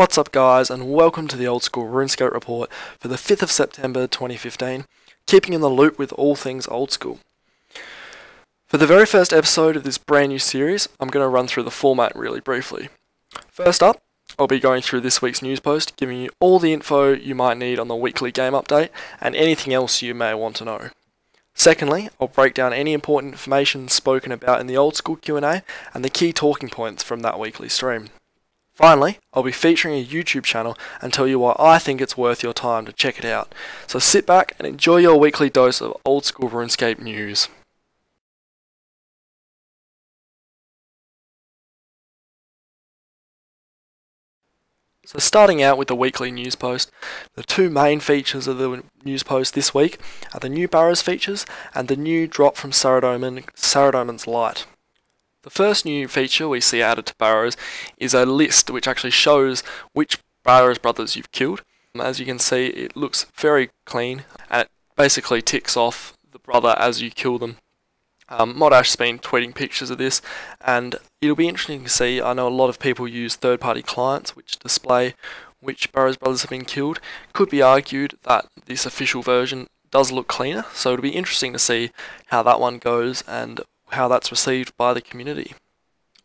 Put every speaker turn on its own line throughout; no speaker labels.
What's up guys, and welcome to the Old School Runescape Report for the 5th of September 2015, keeping in the loop with all things old school. For the very first episode of this brand new series, I'm going to run through the format really briefly. First up, I'll be going through this week's news post, giving you all the info you might need on the weekly game update, and anything else you may want to know. Secondly, I'll break down any important information spoken about in the Old School Q&A, and the key talking points from that weekly stream. Finally, I'll be featuring a YouTube channel and tell you why I think it's worth your time to check it out. So sit back and enjoy your weekly dose of Old School RuneScape news. So starting out with the weekly news post, the two main features of the news post this week are the new Barrows features and the new drop from Saradomin's Light. The first new feature we see added to Barrows is a list which actually shows which Barrows brothers you've killed. As you can see, it looks very clean and it basically ticks off the brother as you kill them. Modash's been tweeting pictures of this, and it'll be interesting to see. I know a lot of people use third-party clients which display which Barrows brothers have been killed. Could be argued that this official version does look cleaner, so it'll be interesting to see how that one goes and how that's received by the community.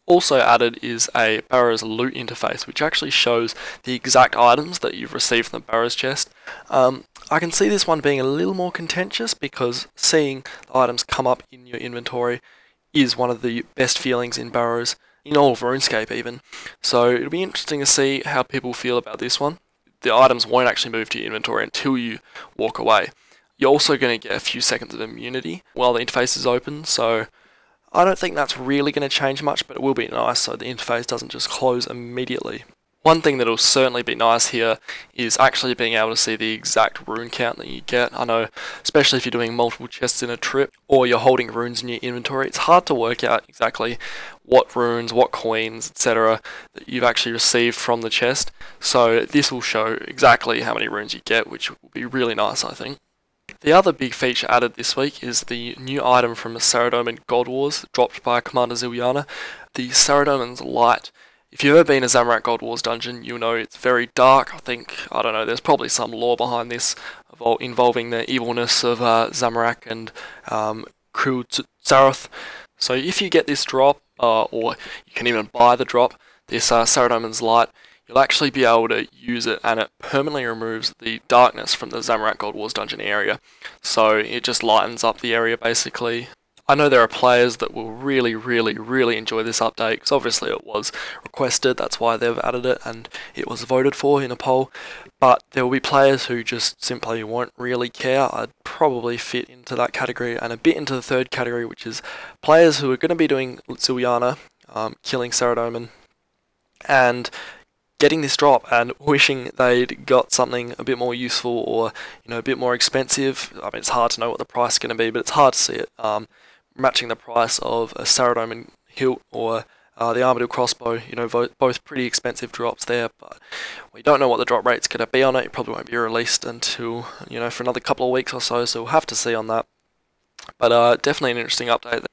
Also added is a Barrows loot interface, which actually shows the exact items that you've received from the Barrows chest. I can see this one being a little more contentious because seeing the items come up in your inventory is one of the best feelings in Barrows, in all of RuneScape even. So it'll be interesting to see how people feel about this one. The items won't actually move to your inventory until you walk away. You're also going to get a few seconds of immunity while the interface is open, so I don't think that's really going to change much, but it will be nice so the interface doesn't just close immediately. One thing that will certainly be nice here is actually being able to see the exact rune count that you get. I know, especially if you're doing multiple chests in a trip or you're holding runes in your inventory, it's hard to work out exactly what runes, what coins, etc. that you've actually received from the chest. So this will show exactly how many runes you get, which will be really nice, I think. The other big feature added this week is the new item from Saradomin God Wars, dropped by Commander Ziliana, the Saradomin's Light. If you've ever been a Zamorak God Wars dungeon, you'll know it's very dark. I don't know, there's probably some lore behind this involving the evilness of Zamorak and Zaroth. So if you get this drop, or you can even buy the drop, this Saradomin's Light, you'll actually be able to use it, and it permanently removes the darkness from the Zamorak God Wars dungeon area. So it just lightens up the area basically. I know there are players that will really enjoy this update, because obviously it was requested, that's why they've added it, and it was voted for in a poll. But there will be players who just simply won't really care. I'd probably fit into that category, and a bit into the third category, which is players who are going to be doing Ziliana, killing Saradomin, and getting this drop and wishing they'd got something a bit more useful or a bit more expensive. I mean, it's hard to know what the price is going to be, but it's hard to see it matching the price of a Saradomin hilt or the Armadillo crossbow. Both pretty expensive drops there, but we don't know what the drop rate's going to be on it. It probably won't be released until for another couple of weeks or so, so we'll have to see on that. But definitely an interesting update.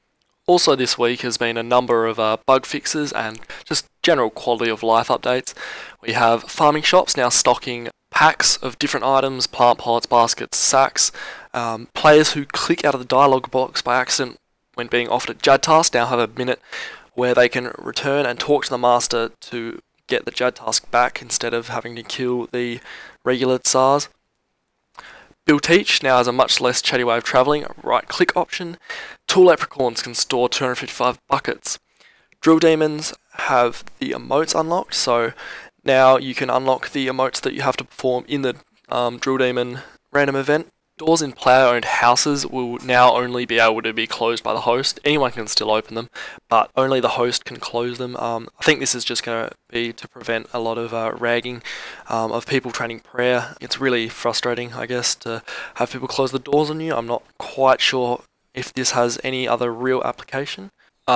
Also this week has been a number of bug fixes and just general quality of life updates. We have farming shops now stocking packs of different items, plant pots, baskets, sacks. Players who click out of the dialogue box by accident when being offered a Jad task now have a minute where they can return and talk to the master to get the Jad task back instead of having to kill the regular Tsars. Bill Teach now has a much less chatty way of travelling, a right click option. Tool leprechauns can store 255 buckets. Drill demons have the emotes unlocked, so now you can unlock the emotes that you have to perform in the drill demon random event. Doors in player-owned houses will now only be able to be closed by the host. Anyone can still open them, but only the host can close them. I think this is just going to be to prevent a lot of ragging of people training prayer. It's really frustrating, I guess, to have people close the doors on you. I'm not quite sure if this has any other real application.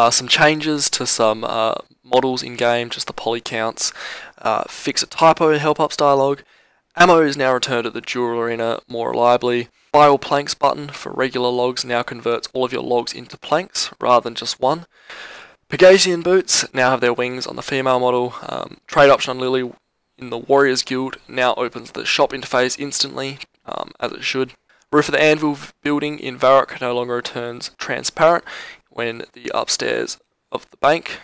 Some changes to some models in-game, just the poly counts. Fix a typo in help ups dialogue. Ammo is now returned at the duel arena more reliably. Buy all planks button for regular logs now converts all of your logs into planks rather than just one. Pegasian boots now have their wings on the female model. Trade option on Lily in the Warriors Guild now opens the shop interface instantly, as it should. Roof of the Anvil building in Varrock no longer returns transparent when the upstairs of the bank.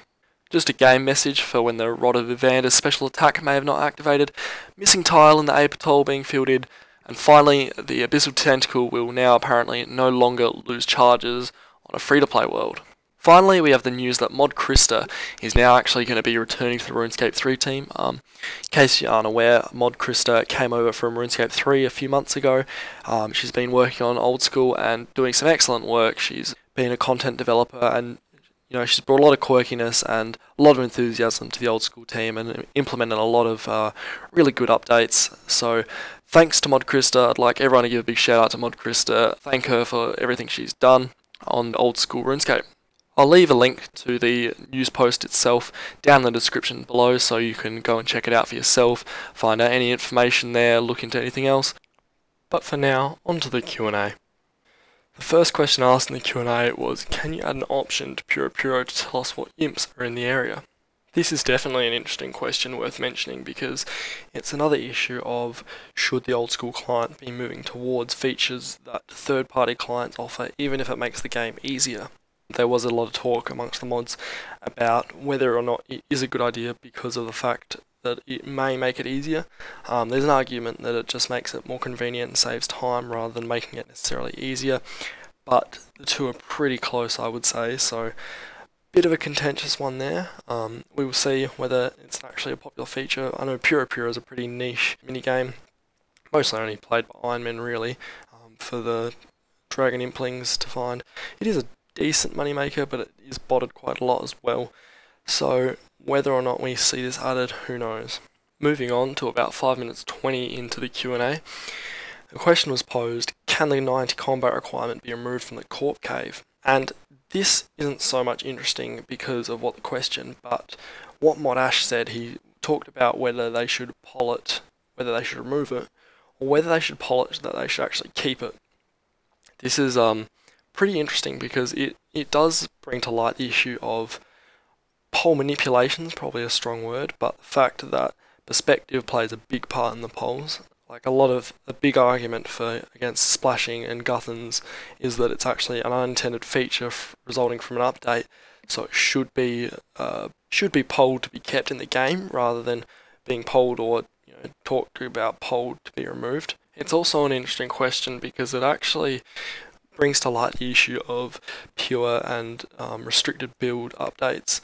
Just a game message for when the Rod of Evander's special attack may have not activated. Missing tile in the Apatol being filled in. And finally, the Abyssal Tentacle will now apparently no longer lose charges on a free-to-play world. Finally, we have the news that Modcrister is now actually going to be returning to the RuneScape 3 team. In case you aren't aware, Modcrister came over from RuneScape 3 a few months ago. She's been working on Old School and doing some excellent work. She's been a content developer, and she's brought a lot of quirkiness and a lot of enthusiasm to the Old School team and implemented a lot of really good updates. So thanks to Modcrister. I'd like everyone to give a big shout out to Modcrister. Thank her for everything she's done on Old School RuneScape. I'll leave a link to the news post itself down in the description below so you can go and check it out for yourself, find out any information there, look into anything else. But for now, on to the Q&A. The first question asked in the Q&A was, can you add an option to Puro to tell us what imps are in the area? This is definitely an interesting question worth mentioning because it's another issue of should the Old School client be moving towards features that third-party clients offer even if it makes the game easier. There was a lot of talk amongst the mods about whether or not it is a good idea because of the fact that it may make it easier. There's an argument that it just makes it more convenient and saves time rather than making it necessarily easier, but the two are pretty close, I would say, so bit of a contentious one there. We will see whether it's actually a popular feature. I know Puro is a pretty niche minigame, mostly only played by Ironmen really, for the Dragon Implings to find. It is a decent moneymaker, but it is botted quite a lot as well. So whether or not we see this added, who knows. Moving on to about 5 minutes 20 into the Q&A, the question was posed, can the 90 combat requirement be removed from the Corp Cave? And this isn't so much interesting because of what the question, but what Mod Ash said, he talked about whether they should poll it, whether they should remove it, or whether they should poll it that they should actually keep it. This is pretty interesting because it does bring to light the issue of poll manipulation is probably a strong word, but the fact that perspective plays a big part in the polls. Like a big argument against splashing and guthans is that it's actually an unintended feature resulting from an update, so it should be polled to be kept in the game rather than being polled or talked about polled to be removed. It's also an interesting question because it actually brings to light the issue of pure and restricted build updates.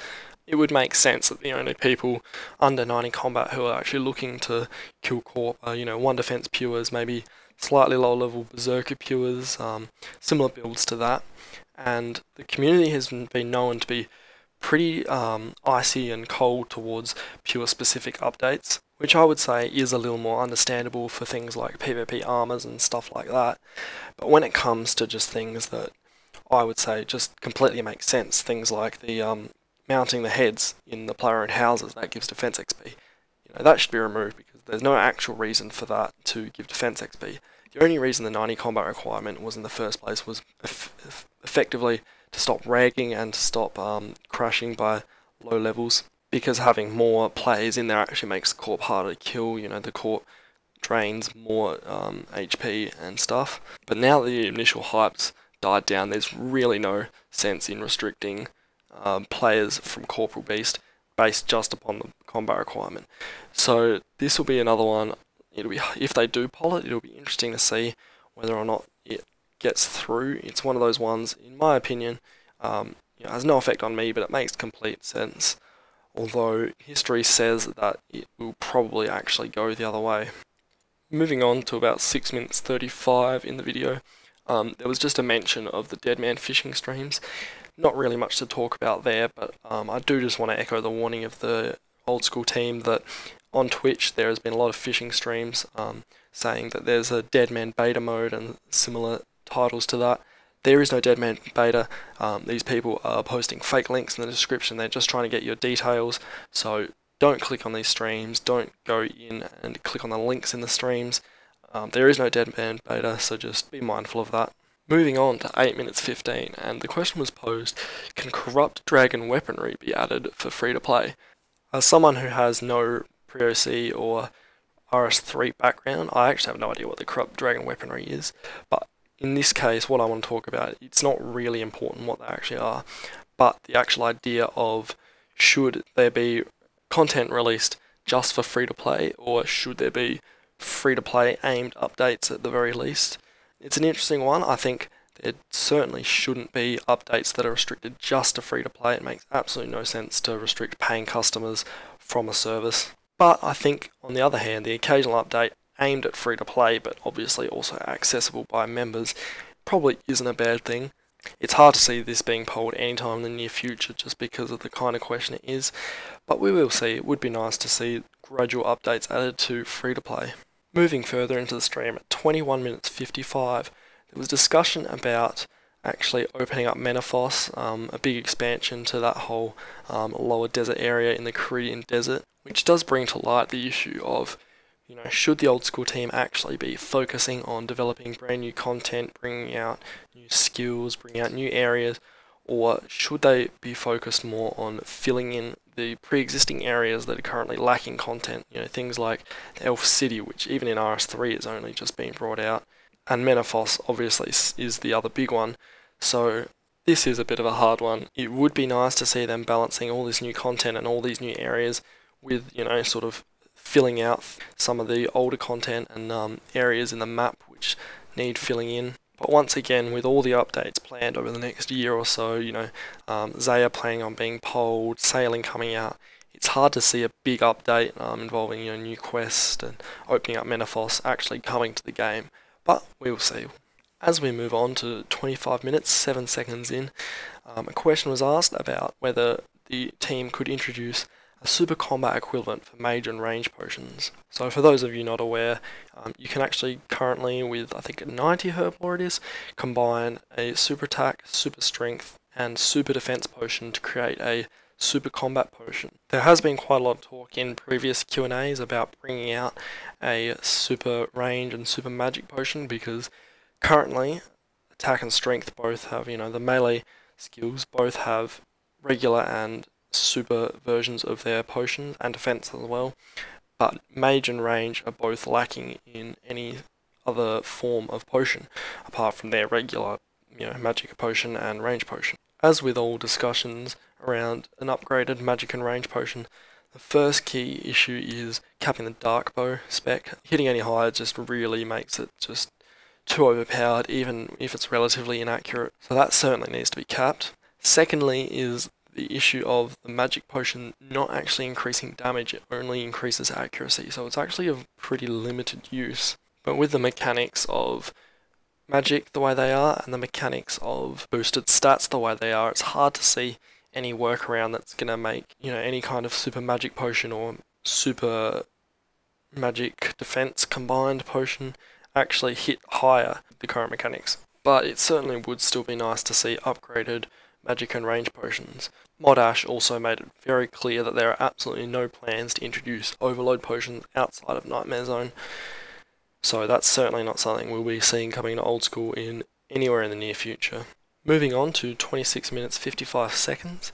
It would make sense that the only people under 90 combat who are actually looking to kill Corp are, one defense pures, maybe slightly lower level berserker pures, similar builds to that. And the community has been known to be pretty icy and cold towards pure specific updates, which I would say is a little more understandable for things like PvP armors and stuff like that. But when it comes to just things that I would say just completely make sense, things like the mounting the heads in the player-owned houses, that gives defense XP. That should be removed because there's no actual reason for that to give defense XP. The only reason the 90 combat requirement was in the first place was effectively to stop ragging and to stop crashing by low levels, because having more players in there actually makes the Corp harder to kill. The Corp drains more HP and stuff. But now the initial hypes died down, there's really no sense in restricting players from Corporal Beast based just upon the combat requirement. So this will be another one. If they do poll it, it'll be interesting to see whether or not it gets through. It's one of those ones, in my opinion, has no effect on me, but it makes complete sense. Although history says that it will probably actually go the other way. Moving on to about 6 minutes 35 in the video, there was just a mention of the Deadman fishing streams. Not really much to talk about there, but I do just want to echo the warning of the Old School team that on Twitch there has been a lot of fishing streams saying that there's a Deadman beta mode and similar titles to that. There is no Deadman beta. These people are posting fake links in the description. They're just trying to get your details, so don't click on these streams, don't go in and click on the links in the streams. There is no Deadman beta, so just be mindful of that. Moving on to 8 minutes 15, and the question was posed, can corrupt dragon weaponry be added for free to play? As someone who has no pre-OC or RS3 background. I actually have no idea what the corrupt dragon weaponry is, but in this case, what I want to talk about, it's not really important what they actually are, but the actual idea of should there be content released just for free-to-play, or should there be free-to-play aimed updates at the very least? It's an interesting one. I think there certainly shouldn't be updates that are restricted just to free-to-play. It makes absolutely no sense to restrict paying customers from a service. But I think, on the other hand, the occasional update aimed at free-to-play, but obviously also accessible by members, probably isn't a bad thing. It's hard to see this being polled anytime in the near future just because of the kind of question it is, but we will see. It would be nice to see gradual updates added to free-to-play. Moving further into the stream, at 21 minutes 55, there was discussion about actually opening up Menethos, a big expansion to that whole lower desert area in the Korean desert, which does bring to light the issue of, should the old school team actually be focusing on developing brand new content, bringing out new skills, bringing out new areas, or should they be focused more on filling in the pre-existing areas that are currently lacking content? Things like Elf City, which even in RS3 is only just being brought out, and Menethos obviously is the other big one. So this is a bit of a hard one. It would be nice to see them balancing all this new content and all these new areas with, sort of filling out some of the older content and areas in the map which need filling in. But once again, with all the updates planned over the next year or so, Zaya planning on being polled, Sailing coming out, it's hard to see a big update involving new quest and opening up Menethos actually coming to the game. But we will see. As we move on to 25 minutes, 7 seconds in, a question was asked about whether the team could introduce a super combat equivalent for mage and range potions. So for those of you not aware, you can actually currently, with I think a 90 herb lore it is, combine a super attack, super strength, and super defense potion to create a super combat potion. There has been quite a lot of talk in previous Q&As about bringing out a super range and super magic potion, because currently attack and strength both have, the melee skills both have regular and super versions of their potions, and defense as well, but mage and range are both lacking in any other form of potion apart from their regular magic potion and range potion. As with all discussions around an upgraded magic and range potion, the first key issue is capping the dark bow spec. Hitting any higher just really makes it just too overpowered, even if it's relatively inaccurate, so that certainly needs to be capped. Secondly is the issue of the magic potion not actually increasing damage, it only increases accuracy, so it's actually of pretty limited use. But with the mechanics of magic the way they are, and the mechanics of boosted stats the way they are, it's hard to see any workaround that's going to make, any kind of super magic potion or super magic defense combined potion actually hit higher with the current mechanics. But it certainly would still be nice to see upgraded magic and range potions. Modash also made it very clear that there are absolutely no plans to introduce overload potions outside of Nightmare Zone, so that's certainly not something we'll be seeing coming to Old School in anywhere in the near future. Moving on to 26 minutes 55 seconds,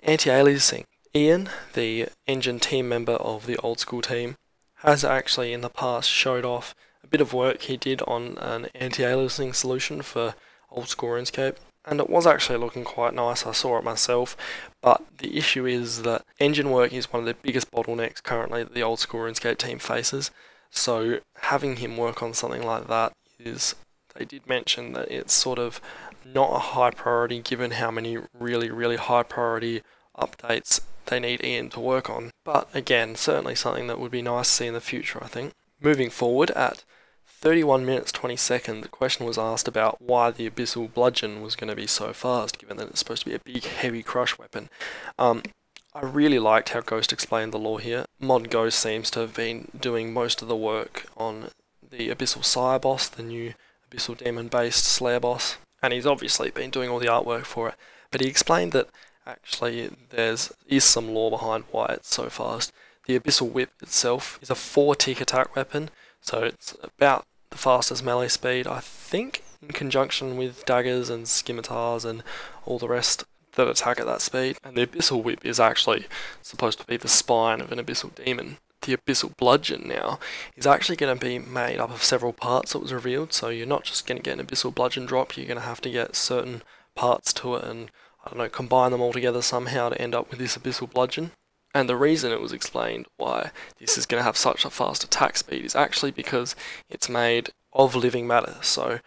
anti-aliasing. Ian, the engine team member of the Old School team, has actually in the past showed off a bit of work he did on an anti-aliasing solution for Old School RuneScape, and it was actually looking quite nice. I saw it myself, but the issue is that engine work is one of the biggest bottlenecks currently that the Old School RuneScape team faces, so having him work on something like that is, they did mention that it's sort of not a high priority given how many really high priority updates they need Ian to work on, but again, certainly something that would be nice to see in the future, I think. Moving forward, at 31 minutes 20 seconds, the question was asked about why the Abyssal Bludgeon was going to be so fast, given that it's supposed to be a big, heavy crush weapon. I really liked how Ghost explained the lore here. Mod Ghost seems to have been doing most of the work on the Abyssal Sire boss, the new Abyssal Demon-based Slayer boss, and he's obviously been doing all the artwork for it, but he explained that actually is some lore behind why it's so fast. The Abyssal Whip itself is a 4-tick attack weapon, so it's about the fastest melee speed, I think, in conjunction with daggers and scimitars and all the rest that attack at that speed. And the Abyssal Whip is actually supposed to be the spine of an Abyssal Demon. The Abyssal Bludgeon now is actually going to be made up of several parts that was revealed, so you're not just going to get an Abyssal Bludgeon drop, you're going to have to get certain parts to it and, I don't know, combine them all together somehow to end up with this Abyssal Bludgeon. And the reason it was explained why this is going to have such a fast attack speed is actually because it's made of living matter. So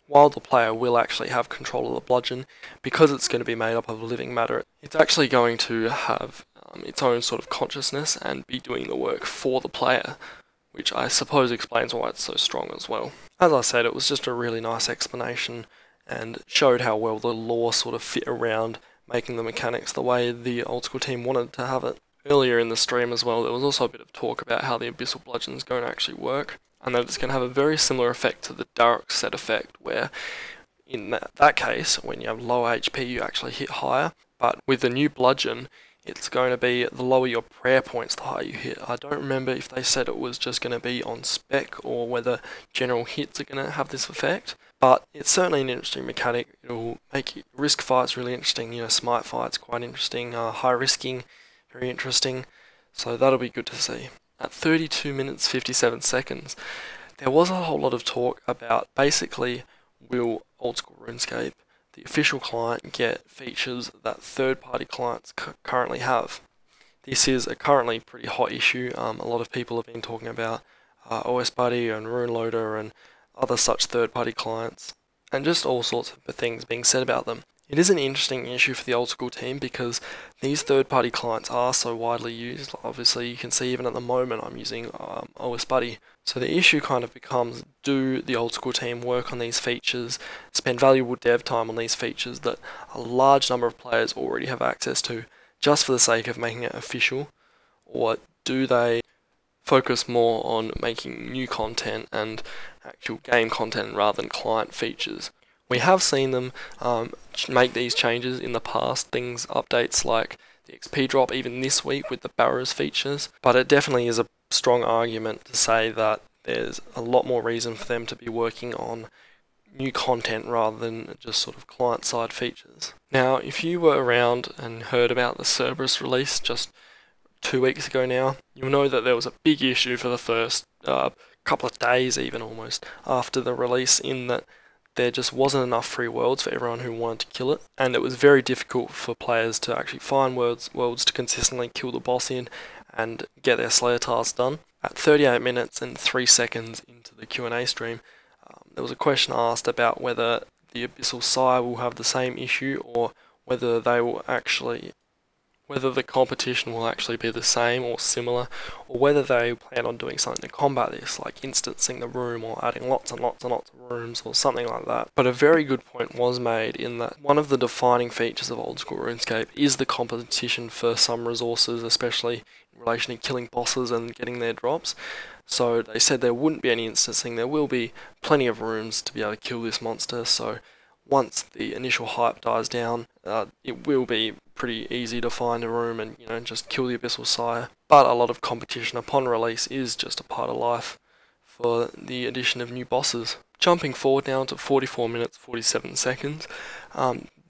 while the player will actually have control of the bludgeon, because it's going to be made up of living matter, it's actually going to have its own sort of consciousness and be doing the work for the player, which I suppose explains why it's so strong as well. As I said, it was just a really nice explanation and showed how well the lore sort of fit around making the mechanics the way the Old School team wanted to have it. Earlier in the stream as well, there was also a bit of talk about how the Abyssal Bludgeon is going to actually work, and that it's going to have a very similar effect to the Dark Set effect, where in that case, when you have low HP, you actually hit higher, but with the new Bludgeon, it's going to be the lower your prayer points, the higher you hit. I don't remember if they said it was just going to be on spec or whether general hits are going to have this effect, but it's certainly an interesting mechanic. It'll make risk fights really interesting, you know, smite fights quite interesting, high risking, very interesting, so that'll be good to see. At 32 minutes 57 seconds, there was a whole lot of talk about basically will Old School RuneScape, the official client, get features that third-party clients currently have. This is a currently pretty hot issue. A lot of people have been talking about OS Buddy and RuneLoader and other such third-party clients, and just all sorts of things being said about them. It is an interesting issue for the Old School team because these third-party clients are so widely used. Obviously, you can see even at the moment I'm using OS Buddy. So the issue kind of becomes, do the Old School team work on these features, spend valuable dev time on these features that a large number of players already have access to, just for the sake of making it official, or do they focus more on making new content and actual game content rather than client features? We have seen them make these changes in the past, updates like the XP drop even this week with the Barrows features, but it definitely is a strong argument to say that there's a lot more reason for them to be working on new content rather than just sort of client-side features. Now, if you were around and heard about the Cerberus release just 2 weeks ago now, you'll know that there was a big issue for the first couple of days even almost after the release, in that there just wasn't enough free worlds for everyone who wanted to kill it, and it was very difficult for players to actually find worlds to consistently kill the boss in and get their Slayer tasks done. At 38 minutes and 3 seconds into the Q&A stream, there was a question asked about whether the Abyssal Sire will have the same issue, or whether the competition will actually be the same or similar, or whether they plan on doing something to combat this, like instancing the room or adding lots and lots and lots of rooms or something like that. But a very good point was made in that one of the defining features of Old School RuneScape is the competition for some resources, especially in relation to killing bosses and getting their drops. So they said there wouldn't be any instancing, there will be plenty of rooms to be able to kill this monster, so once the initial hype dies down, it will be pretty easy to find a room and, you know, just kill the Abyssal Sire. But a lot of competition upon release is just a part of life for the addition of new bosses. Jumping forward now to 44 minutes 47 seconds,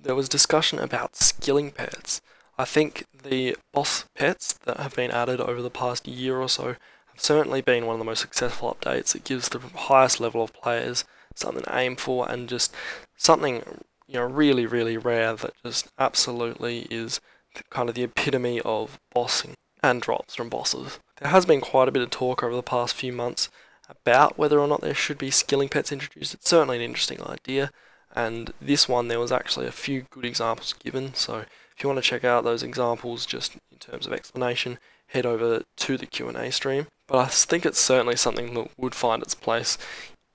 there was discussion about skilling pets. I think the boss pets that have been added over the past year or so have certainly been one of the most successful updates. It gives the highest level of players something to aim for, and just something, you know, really, really rare that just absolutely is kind of the epitome of bossing and drops from bosses. There has been quite a bit of talk over the past few months about whether or not there should be skilling pets introduced. It's certainly an interesting idea, and this one there was actually a few good examples given, so if you want to check out those examples just in terms of explanation, head over to the Q&A stream. But I think it's certainly something that would find its place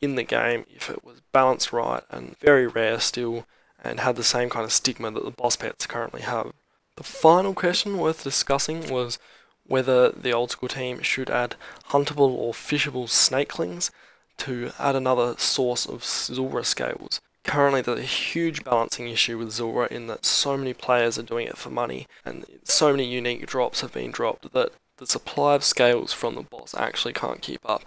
in the game if it was balanced right and very rare still, and had the same kind of stigma that the boss pets currently have. The final question worth discussing was whether the Old School team should add huntable or fishable snakelings to add another source of Zulrah scales. Currently there's a huge balancing issue with Zulrah in that so many players are doing it for money, and so many unique drops have been dropped that the supply of scales from the boss actually can't keep up,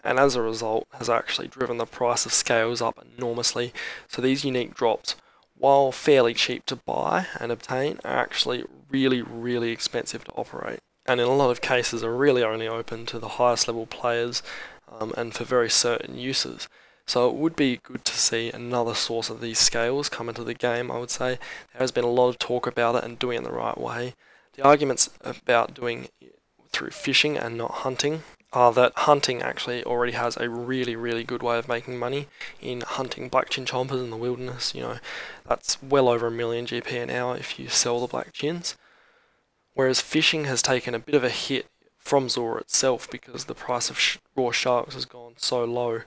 and as a result has actually driven the price of scales up enormously. So these unique drops, while fairly cheap to buy and obtain, are actually really, really expensive to operate. and in a lot of cases are really only open to the highest level players and for very certain uses. So it would be good to see another source of these scales come into the game, I would say. There has been a lot of talk about it and doing it the right way. The arguments about doing it through fishing and not hunting are that hunting actually already has a really good way of making money in hunting black chin chompers in the wilderness. You know, that's well over 1 million GP an hour if you sell the black chins. Whereas fishing has taken a bit of a hit from Zora itself because the price of raw sharks has gone so low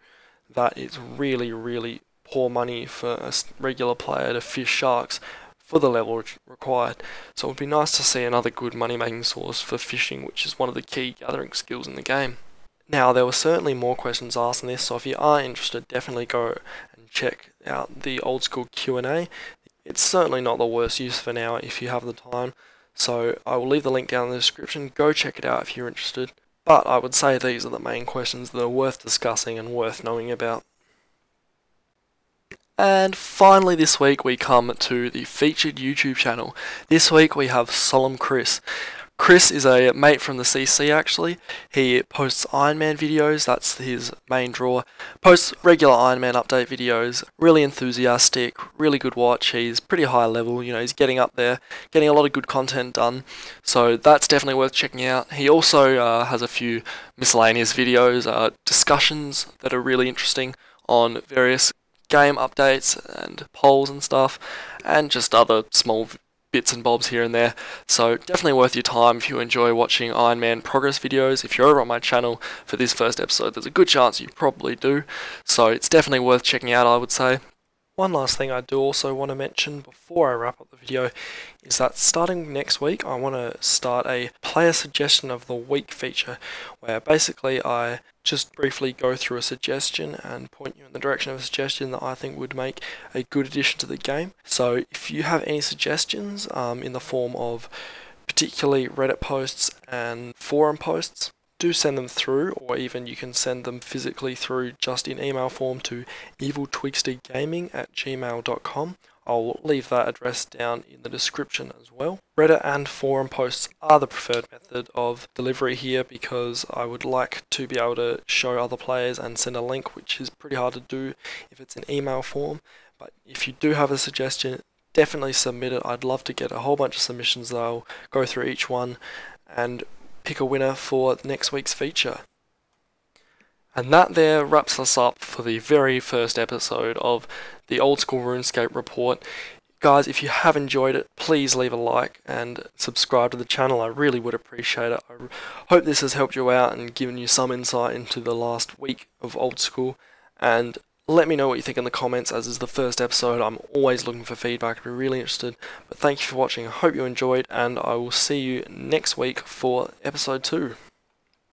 that it's really poor money for a regular player to fish sharks for the level required. So it would be nice to see another good money making source for fishing, which is one of the key gathering skills in the game. Now, there were certainly more questions asked in this, so if you are interested, definitely go and check out the Old School Q&A. It's certainly not the worst use for now if you have the time, so I will leave the link down in the description. Go check it out if you're interested. But I would say these are the main questions that are worth discussing and worth knowing about. And finally this week we come to the featured YouTube channel. This week we have Solemn Chris. Chris is a mate from the CC actually. He posts Iron Man videos, that's his main draw. Posts regular Iron Man update videos, really enthusiastic, really good watch. He's pretty high level, you know, he's getting up there, getting a lot of good content done. So that's definitely worth checking out. He also has a few miscellaneous videos, discussions that are really interesting on various game updates and polls and stuff, and just other small bits and bobs here and there. So definitely worth your time if you enjoy watching Iron Man progress videos. If you're over on my channel for this first episode, there's a good chance you probably do. So it's definitely worth checking out, I would say. One last thing I do also want to mention before I wrap up the video is that starting next week I want to start a player suggestion of the week feature where basically I just briefly go through a suggestion and point you in the direction of a suggestion that I think would make a good addition to the game. So if you have any suggestions in the form of particularly Reddit posts and forum posts, do send them through, or even you can send them physically through just in email form to eviltwigstergaming@gmail.com. I'll leave that address down in the description as well. Reddit and forum posts are the preferred method of delivery here because I would like to be able to show other players and send a link, which is pretty hard to do if it's in email form. But if you do have a suggestion, definitely submit it. I'd love to get a whole bunch of submissions that I'll go through each one and pick a winner for next week's feature. And that there wraps us up for the very first episode of the Old School Runescape Report. Guys, if you have enjoyed it, please leave a like and subscribe to the channel. I really would appreciate it. I hope this has helped you out and given you some insight into the last week of Old School. And let me know what you think in the comments, as is the first episode. I'm always looking for feedback. I'd be really interested. But thank you for watching. I hope you enjoyed, and I will see you next week for episode 2.